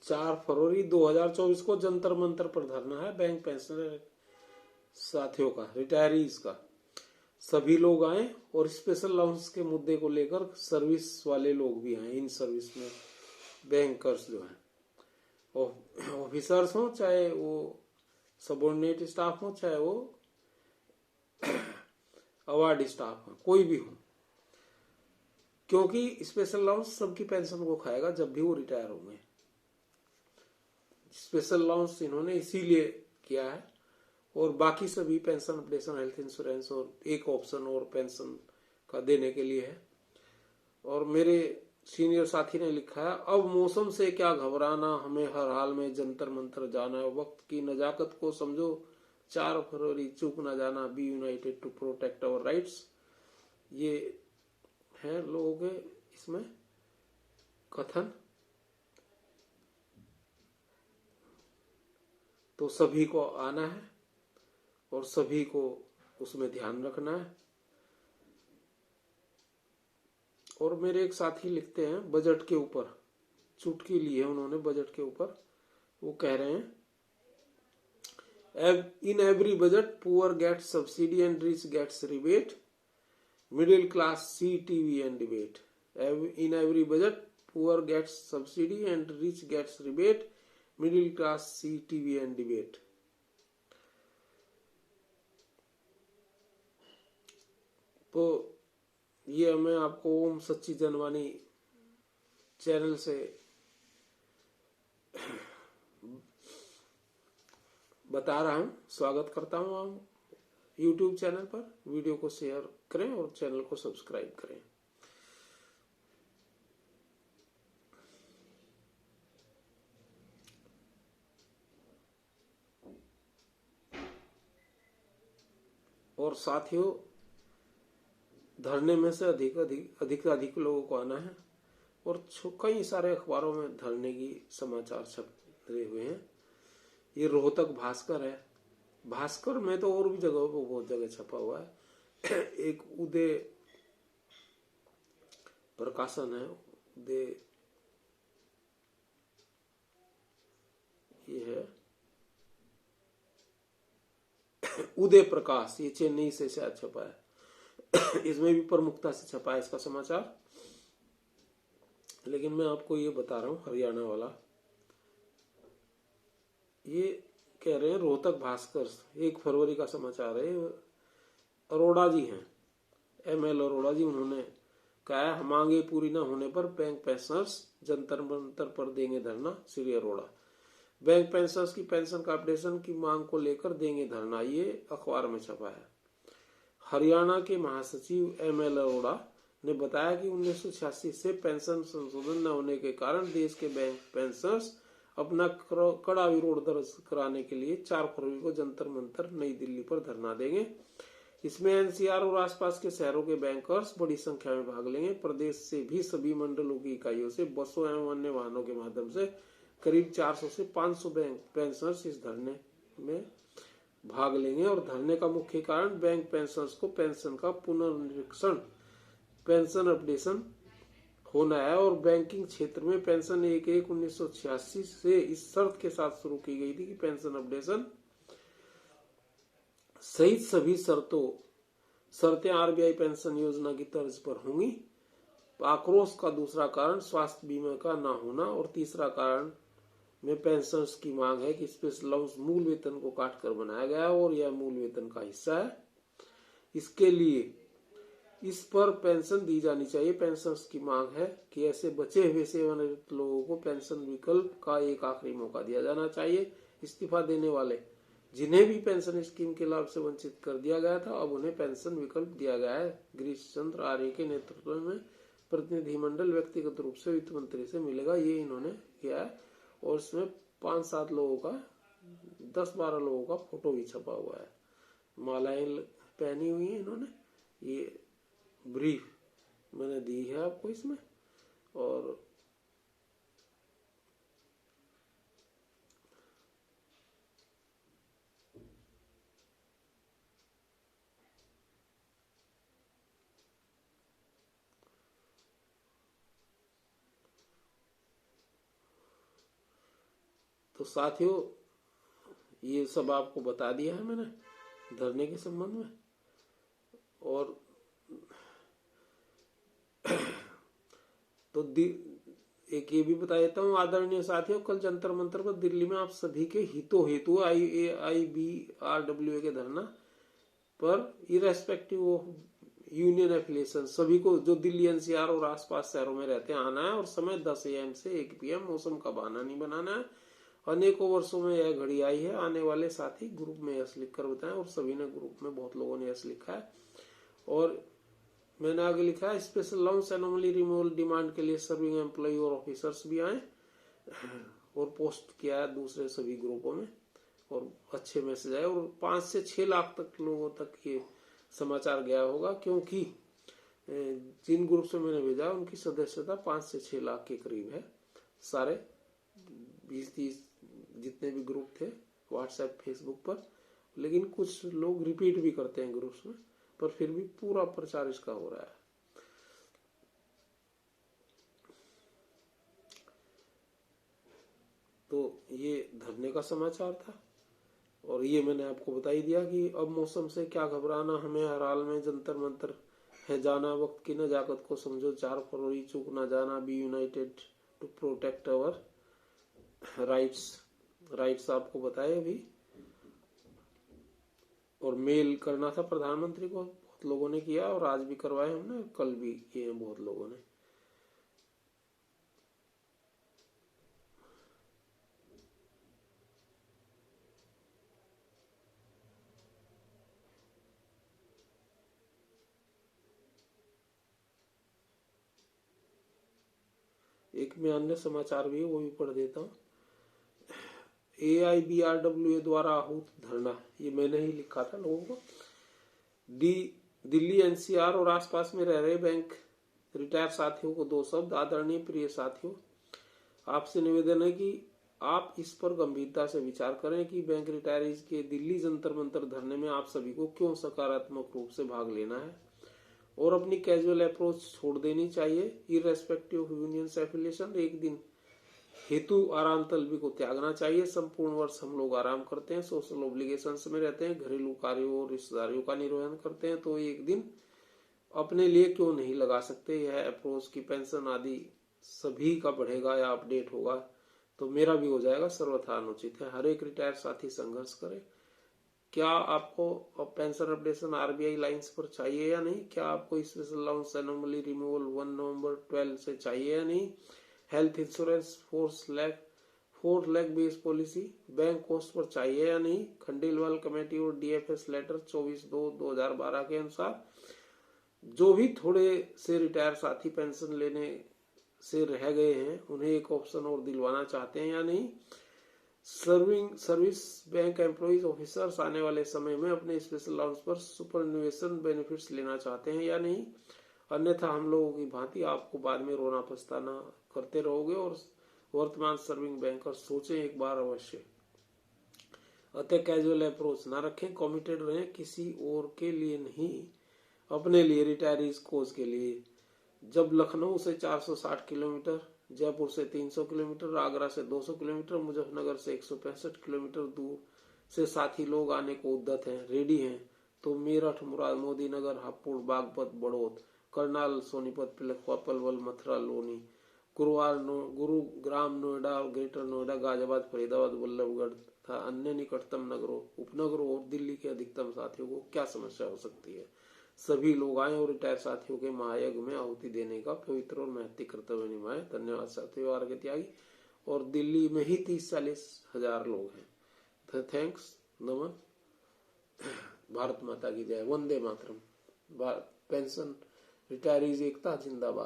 4 फरवरी 2024 को जंतर मंतर पर धरना है बैंक पेंशनर साथियों का, रिटायरीज का। सभी लोग आए और स्पेशल अलाउंस के मुद्दे को लेकर सर्विस वाले लोग भी आए। इन सर्विस में बैंकर्स जो है, ऑफिसर्स हो चाहे वो सबॉर्डिनेट स्टाफ हो चाहे वो अवार्ड स्टाफ हो, कोई भी हो, क्योंकि स्पेशल अलाउंस सबकी पेंशन को खाएगा जब भी वो रिटायर होंगे। स्पेशल अलाउंस इन्होंने इसीलिए किया है। और बाकी सभी पेंशन, अपडेशन, हेल्थ इंश्योरेंस और एक ऑप्शन और पेंशन का देने के लिए है। और मेरे सीनियर साथी ने लिखा है, अब मौसम से क्या घबराना, हमें हर हाल में जंतर मंतर जाना है, वक्त की नजाकत को समझो, 4 फरवरी चूक ना जाना, be united to protect our rights. ये है लोगों के इसमें कथन। तो सभी को आना है और सभी को उसमें ध्यान रखना है। और मेरे एक साथी लिखते हैं बजट के ऊपर, चुटकी ली है उन्होंने बजट के ऊपर। वो कह रहे हैं, in every budget poor gets subsidy and rich gets rebate, middle class see TV and debate. In every budget poor gets subsidy and rich gets rebate, middle class see TV and debate. तो ये मैं आपको ओम सच्ची Janwani channel से बता रहा हूं। स्वागत करता हूं आप YouTube चैनल पर। वीडियो को शेयर करें और चैनल को सब्सक्राइब करें। और साथियों, धरने में से अधिक लोगों को आना है। और कई सारे अखबारों में धरने की समाचार छपे हुए हैं। ये रोहतक भास्कर है, भास्कर में तो और भी जगहों पर बहुत जगह छपा हुआ है। एक उदय प्रकाशन है, उदय, ये है उदय प्रकाश, ये चेन्नई से शायद छपा है। इसमें भी प्रमुखता से छपा है इसका समाचार। लेकिन मैं आपको ये बता रहा हूं हरियाणा वाला। ये कह रहे हैं रोहतक भास्कर, 1 फरवरी का समाचार है। अरोड़ा जी हैं, ML अरोड़ा जी। उन्होंने कहा है, मांगे पूरी न होने पर बैंक पेंशनर्स जंतर मंतर पर देंगे धरना, श्री अरोड़ा। बैंक पेंशनर्स की पेंशन का अपडेशन की मांग को लेकर देंगे धरना, ये अखबार में छपा है। हरियाणा के महासचिव ML अरोड़ा ने बताया कि 1986 से पेंशन संशोधन न होने के कारण देश के बैंक पेंशनर्स अपना कड़ा विरोध दर्ज कराने के लिए 4 फरवरी को जंतर मंतर नई दिल्ली पर धरना देंगे। इसमें NCR और आसपास के शहरों के बैंकर्स बड़ी संख्या में भाग लेंगे। प्रदेश से भी सभी मंडलों की इकाइयों से बसों एवं अन्य वाहनों के माध्यम से करीब 400 से 500 बैंक पेंशनर्स इस धरने में भाग लेंगे। और धरने का मुख्य कारण बैंक पेंशनर्स को पेंशन का पुनर्निरीक्षण, पेंशन अपडेशन होना है। और बैंकिंग क्षेत्र में पेंशन 1/1/1986 से इस शर्त के साथ शुरू की गई थी कि पेंशन अपडेशन सहित सभी शर्तें RBI पेंशन योजना की तर्ज पर होंगी। आक्रोश का दूसरा कारण स्वास्थ्य बीमा का ना होना और तीसरा कारण में पेंशनर्स की मांग है कि स्पेशल अलाउंस मूल वेतन को काटकर बनाया गया और यह मूल वेतन का हिस्सा है। इसके लिए इस पर पेंशन दी जानी चाहिए। पेंशनर्स की मांग है कि ऐसे बचे हुए सेवानिवृत्त लोगों को पेंशन विकल्प का एक आखिरी मौका दिया जाना चाहिए। इस्तीफा देने वाले जिन्हें भी पेंशन स्कीम के लाभ से वंचित कर दिया गया था, अब उन्हें पेंशन विकल्प दिया गया है। गिरीश चंद्र आर्य के नेतृत्व में प्रतिनिधिमंडल व्यक्तिगत रूप से वित्त मंत्री से मिलेगा, ये इन्होंने किया है। और इसमें 5-7 लोगों का, 10-12 लोगों का फोटो भी छपा हुआ है, मालाएं पहनी हुई है इन्होंने। ये ब्रीफ मैंने दी है आपको इसमें। और तो साथियों, ये सब आपको बता दिया है मैंने धरने के संबंध में। और तो एक ये भी बता देता हूँ आदरणीय साथियों, कल जंतर मंतर पर दिल्ली में आप सभी के हितों हेतु IABRWA के धरना पर इरेस्पेक्टिव ऑफ यूनियन एफिलिएशन सभी को जो दिल्ली NCR और आसपास शहरों में रहते हैं आना है, और समय 10 AM से 1 PM। मौसम का बहाना नहीं बनाना है। अनेकों वर्षों में यह घड़ी आई है। आने वाले साथी ग्रुप में यस लिख कर बताएं। और सभी ने ग्रुप में बहुत लोगों ने यस लिखा है। और मैंने आगे लिखा है special allowance anomaly removal demand के लिए सर्विंग एम्प्लॉय और ऑफिसर्स भी आए, और पोस्ट किया है दूसरे सभी ग्रुपों में, और अच्छे मैसेज आए। और 5 से 6 लाख तक लोगों तक ये समाचार गया होगा, क्योंकि जिन ग्रुप से मैंने भेजा उनकी सदस्यता 5 से 6 लाख के करीब है। सारे 20-30 जितने भी ग्रुप थे व्हाट्सएप फेसबुक पर, लेकिन कुछ लोग रिपीट भी करते हैं ग्रुप्स में, पर फिर भी पूरा प्रचार इसका हो रहा है। तो ये धरने का समाचार था। और ये मैंने आपको बता ही दिया कि अब मौसम से क्या घबराना, हमें हर हाल में जंतर मंतर है जाना, वक्त की नजाकत को समझो, 4 फरवरी चूक ना जाना, be united to protect our rights आपको बताए अभी। और मेल करना था प्रधानमंत्री को, बहुत लोगों ने किया, और आज भी करवाए हमने, कल भी किए बहुत लोगों ने। एक में अन्य समाचार भी है, वो भी पढ़ देता हूँ। AIBRWA द्वारा आहूत धरना, ये मैंने ही लिखा था लोगों को। दिल्ली NCR और आसपास में रह रहे बैंक रिटायर साथियों को 2 शब्द। आदरणीय प्रिय साथियों, आपसे निवेदन है कि आप इस पर गंभीरता से विचार करें कि बैंक रिटायरीज के दिल्ली जंतर मंतर धरने में आप सभी को क्यों सकारात्मक रूप से भाग लेना है, और अपनी कैजुअल अप्रोच छोड़ देनी चाहिए। इरेस्पेक्टिव ऑफ यूनियन एफिलिएशन, एक दिन हेतु आराम तलबी को त्यागना चाहिए। संपूर्ण वर्ष हम लोग आराम करते हैं, सोशल ऑब्लिगेशंस में रहते हैं, घरेलू कार्यों और रिश्तेदारियों का निर्वहन करते हैं, तो एक दिन अपने लिए क्यों नहीं लगा सकते। यह अप्रोच की पेंशन आदि सभी का बढ़ेगा या अपडेट होगा तो मेरा भी हो जाएगा, सर्वथा अनुचित है। हर एक रिटायर साथी संघर्ष करे। क्या आपको पेंशन अपडेशन RBI लाइंस पर चाहिए या नहीं? क्या आपको स्पेशल अलाउंस एनोमली रिमूवल 1 नवंबर 12 से चाहिए या नहीं? Health insurance 4 lakh base policy bank cost पर चाहिए या नहीं? खंडेलवाल कमेटी और DFS लेटर 24/2/2012 के अनुसार जो भी थोड़े से रिटायर साथी पेंशन लेने से रह गए हैं उन्हें एक ऑप्शन और दिलवाना चाहते हैं या नहीं? सर्विस बैंक एम्प्लॉइज ऑफिसर्स आने वाले समय में अपने स्पेशल अलाउंस पर सुपरन्यूएशन बेनिफिट्स लेना चाहते हैं या नहीं? अन्यथा हम लोगों की भांति आपको बाद में रोना पछताना करते रहोगे। और वर्तमान सर्विंग बैंकर सोचें एक बार अवश्य। अतः कैजुअल अप्रोच ना रखें, कमिटेड रहें, किसी और के लिए नहीं, अपने लिए, रिटायरीज कोज के लिए। जब लखनऊ से 460 किलोमीटर, जयपुर से 300 किलोमीटर, आगरा से 200 किलोमीटर, मुजफ्फरनगर से 165 किलोमीटर दूर से साथी लोग आने को उद्यत हैं, रेडी हैं, तो मेरठ, मुराद, मोदी नगर, हापुड़, बागपत, बड़ौद, करनाल, सोनीपत, पिलखवा, पलवल, मथुरा, लोनी, गुरुग्राम, नोएडा और ग्रेटर नोएडा, गाजियाबाद, फरीदाबाद, बल्लभगढ़ तथा अन्य निकटतम नगरों, उपनगरों और दिल्ली के अधिकतम साथियों को क्या समस्या हो सकती है। सभी लोग आए और रिटायर साथियों के महायज्ञ में आहुति देने का पवित्र और महत्व कर्तव्य निभाए। धन्यवाद साथियों, अर्घ्य त्यागी। और दिल्ली में ही 30-40 हजार लोग हैं। थैंक्स, नमन, भारत माता की जय, वंदे मातरम, पेंशन रिटायरीज एकता जिंदाबाद।